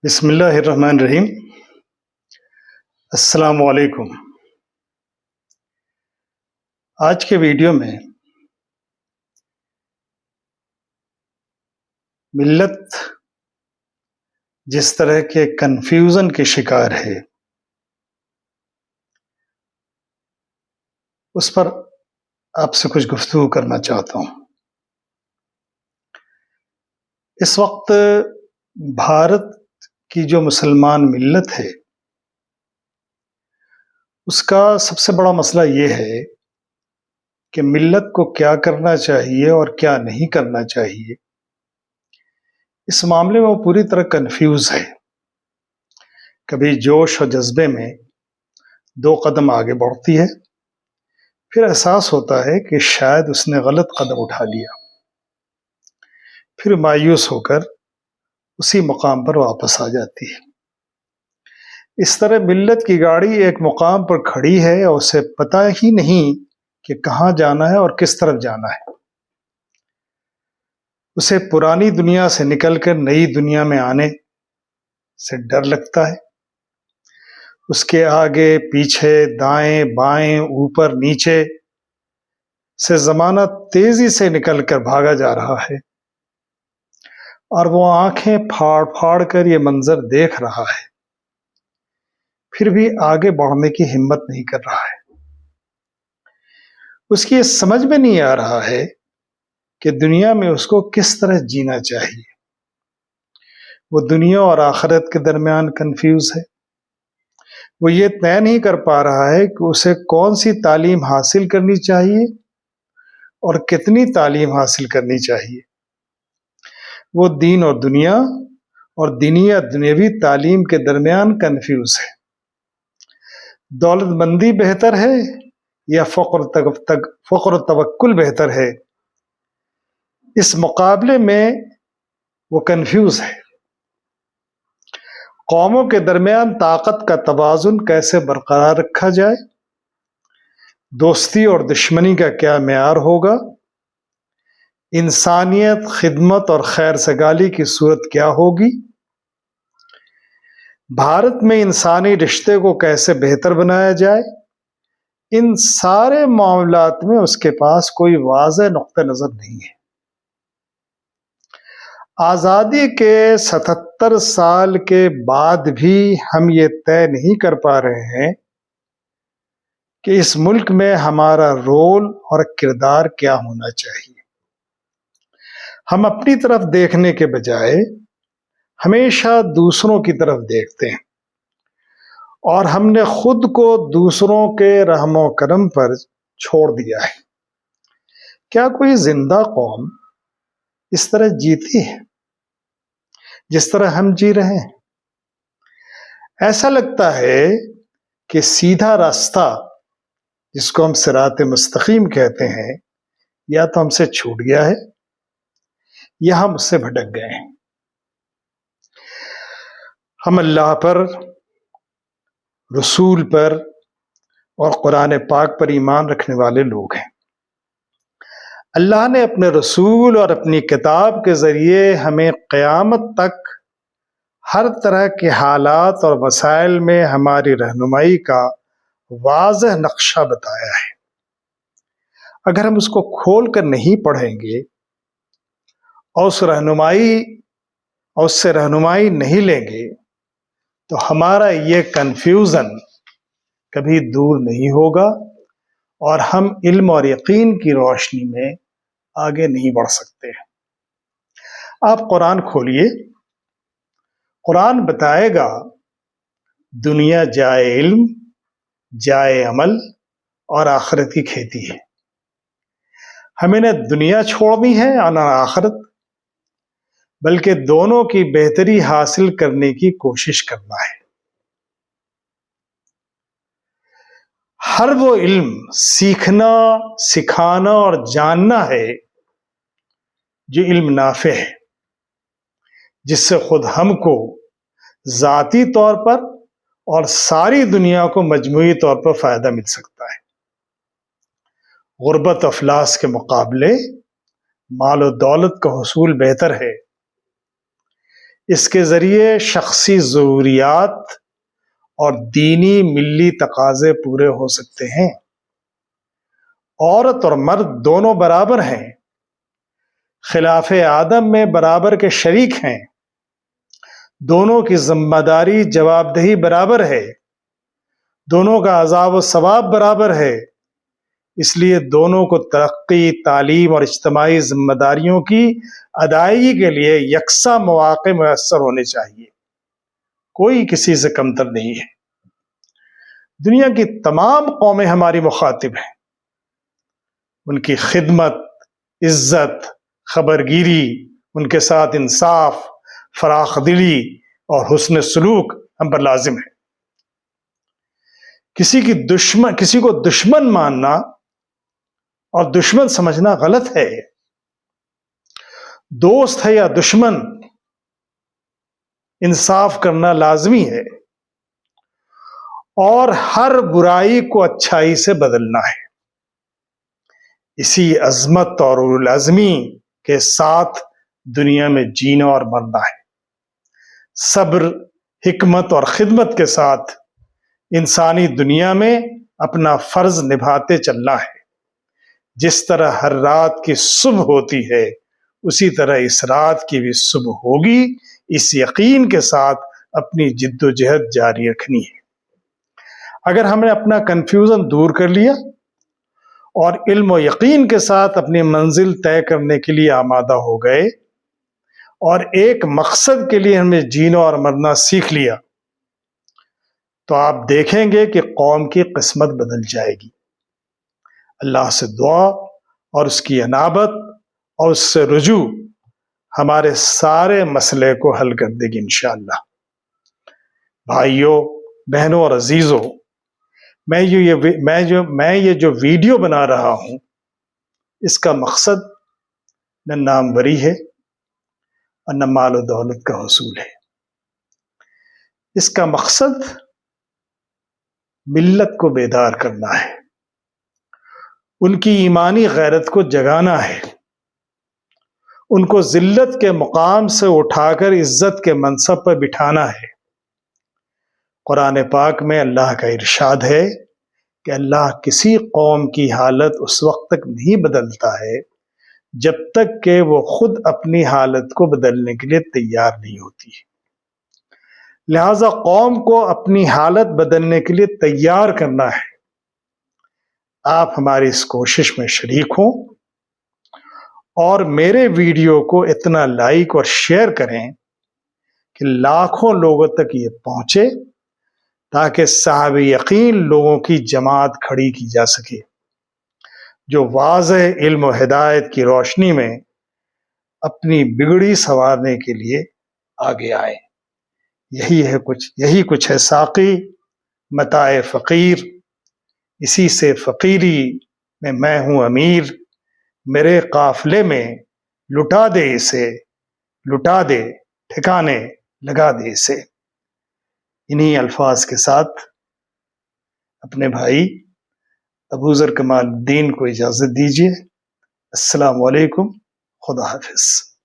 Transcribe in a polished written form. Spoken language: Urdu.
بسم اللہ الرحمن الرحیم۔ السلام علیکم۔ آج کے ویڈیو میں ملت جس طرح کے کنفیوژن کے شکار ہے اس پر آپ سے کچھ گفتگو کرنا چاہتا ہوں۔ اس وقت بھارت کی جو مسلمان ملت ہے اس کا سب سے بڑا مسئلہ یہ ہے کہ ملت کو کیا کرنا چاہیے اور کیا نہیں کرنا چاہیے، اس معاملے میں وہ پوری طرح کنفیوز ہے۔ کبھی جوش اور جذبے میں 2 قدم آگے بڑھتی ہے، پھر احساس ہوتا ہے کہ شاید اس نے غلط قدم اٹھا لیا، پھر مایوس ہو کر اسی مقام پر واپس آ جاتی ہے۔ اس طرح ملت کی گاڑی ایک مقام پر کھڑی ہے اور اسے پتہ ہی نہیں کہ کہاں جانا ہے اور کس طرف جانا ہے۔ اسے پرانی دنیا سے نکل کر نئی دنیا میں آنے سے ڈر لگتا ہے۔ اس کے آگے پیچھے دائیں بائیں اوپر نیچے سے زمانہ تیزی سے نکل کر بھاگا جا رہا ہے اور وہ آنکھیں پھاڑ پھاڑ کر یہ منظر دیکھ رہا ہے، پھر بھی آگے بڑھنے کی ہمت نہیں کر رہا ہے۔ اس کی یہ سمجھ میں نہیں آ رہا ہے کہ دنیا میں اس کو کس طرح جینا چاہیے۔ وہ دنیا اور آخرت کے درمیان کنفیوز ہے۔ وہ یہ طے نہیں کر پا رہا ہے کہ اسے کون سی تعلیم حاصل کرنی چاہیے اور کتنی تعلیم حاصل کرنی چاہیے۔ وہ دین اور دنیا اور دینی یا دنیاوی تعلیم کے درمیان کنفیوز ہے۔ دولت مندی بہتر ہے یا فقر و توکل بہتر ہے، اس مقابلے میں وہ کنفیوز ہے۔ قوموں کے درمیان طاقت کا توازن کیسے برقرار رکھا جائے، دوستی اور دشمنی کا کیا معیار ہوگا، انسانیت، خدمت اور خیر سگالی کی صورت کیا ہوگی، بھارت میں انسانی رشتے کو کیسے بہتر بنایا جائے، ان سارے معاملات میں اس کے پاس کوئی واضح نقطہ نظر نہیں ہے۔ آزادی کے 77 سال کے بعد بھی ہم یہ طے نہیں کر پا رہے ہیں کہ اس ملک میں ہمارا رول اور کردار کیا ہونا چاہیے۔ ہم اپنی طرف دیکھنے کے بجائے ہمیشہ دوسروں کی طرف دیکھتے ہیں اور ہم نے خود کو دوسروں کے رحم و کرم پر چھوڑ دیا ہے۔ کیا کوئی زندہ قوم اس طرح جیتی ہے جس طرح ہم جی رہے ہیں؟ ایسا لگتا ہے کہ سیدھا راستہ، جس کو ہم صراط مستقیم کہتے ہیں، یا تو ہم سے چھوٹ گیا ہے یا ہم اس سے بھٹک گئے ہیں۔ ہم اللہ پر، رسول پر اور قرآن پاک پر ایمان رکھنے والے لوگ ہیں۔ اللہ نے اپنے رسول اور اپنی کتاب کے ذریعے ہمیں قیامت تک ہر طرح کے حالات اور مسائل میں ہماری رہنمائی کا واضح نقشہ بتایا ہے۔ اگر ہم اس کو کھول کر نہیں پڑھیں گے اور اس سے رہنمائی نہیں لیں گے تو ہمارا یہ کنفیوژن کبھی دور نہیں ہوگا اور ہم علم اور یقین کی روشنی میں آگے نہیں بڑھ سکتے۔ آپ قرآن کھولیے، قرآن بتائے گا دنیا جائے علم، جائے عمل اور آخرت کی کھیتی ہے۔ ہمیں نہ دنیا چھوڑنی ہے اور نہ آخرت، بلکہ دونوں کی بہتری حاصل کرنے کی کوشش کرنا ہے۔ ہر وہ علم سیکھنا، سکھانا اور جاننا ہے جو علم نافع ہے، جس سے خود ہم کو ذاتی طور پر اور ساری دنیا کو مجموعی طور پر فائدہ مل سکتا ہے۔ غربت افلاس کے مقابلے مال و دولت کا حصول بہتر ہے۔ اس کے ذریعے شخصی ضروریات اور دینی ملی تقاضے پورے ہو سکتے ہیں۔ عورت اور مرد دونوں برابر ہیں، خلاف آدم میں برابر کے شریک ہیں، دونوں کی ذمہ داری جواب دہی برابر ہے، دونوں کا عذاب و ثواب برابر ہے۔ اس لیے دونوں کو ترقی، تعلیم اور اجتماعی ذمہ داریوں کی ادائیگی کے لیے یکساں مواقع میسر ہونے چاہیے۔ کوئی کسی سے کمتر نہیں ہے۔ دنیا کی تمام قومیں ہماری مخاطب ہیں۔ ان کی خدمت، عزت، خبرگیری، ان کے ساتھ انصاف، فراخ دلی اور حسن سلوک ہم پر لازم ہے۔ کسی کو دشمن ماننا اور دشمن سمجھنا غلط ہے۔ دوست ہے یا دشمن، انصاف کرنا لازمی ہے اور ہر برائی کو اچھائی سے بدلنا ہے۔ اسی عظمت اور العزمی کے ساتھ دنیا میں جینا اور مرنا ہے۔ صبر، حکمت اور خدمت کے ساتھ انسانی دنیا میں اپنا فرض نبھاتے چلنا ہے۔ جس طرح ہر رات کی صبح ہوتی ہے، اسی طرح اس رات کی بھی صبح ہوگی۔ اس یقین کے ساتھ اپنی جد و جہد جاری رکھنی ہے۔ اگر ہم نے اپنا کنفیوژن دور کر لیا اور علم و یقین کے ساتھ اپنی منزل طے کرنے کے لیے آمادہ ہو گئے اور ایک مقصد کے لیے ہم نے جینا اور مرنا سیکھ لیا، تو آپ دیکھیں گے کہ قوم کی قسمت بدل جائے گی۔ اللہ سے دعا اور اس کی انابت اور اس سے رجوع ہمارے سارے مسئلے کو حل کر دے گی انشاءاللہ۔ بھائیوں، بہنوں اور عزیزوں، میں یہ جو ویڈیو بنا رہا ہوں، اس کا مقصد نہ ناموری ہے اور نہ مال و دولت کا حصول ہے۔ اس کا مقصد ملت کو بیدار کرنا ہے، ان کی ایمانی غیرت کو جگانا ہے، ان کو ذلت کے مقام سے اٹھا کر عزت کے منصب پر بٹھانا ہے۔ قرآن پاک میں اللہ کا ارشاد ہے کہ اللہ کسی قوم کی حالت اس وقت تک نہیں بدلتا ہے جب تک کہ وہ خود اپنی حالت کو بدلنے کے لیے تیار نہیں ہوتی۔ لہذا قوم کو اپنی حالت بدلنے کے لیے تیار کرنا ہے۔ آپ ہماری اس کوشش میں شریک ہوں اور میرے ویڈیو کو اتنا لائک اور شیئر کریں کہ لاکھوں لوگوں تک یہ پہنچے، تاکہ صاحب یقین لوگوں کی جماعت کھڑی کی جا سکے، جو واضح علم و ہدایت کی روشنی میں اپنی بگڑی سنوارنے کے لیے آگے آئے۔ یہی کچھ ہے ساقی متاع فقیر، اسی سے فقیری میں ہوں امیر، میرے قافلے میں لٹا دے اسے، لٹا دے ٹھکانے لگا دے اسے۔ انہی الفاظ کے ساتھ اپنے بھائی ابوذر کمال الدین کو اجازت دیجیے۔ السلام علیکم، خدا حافظ۔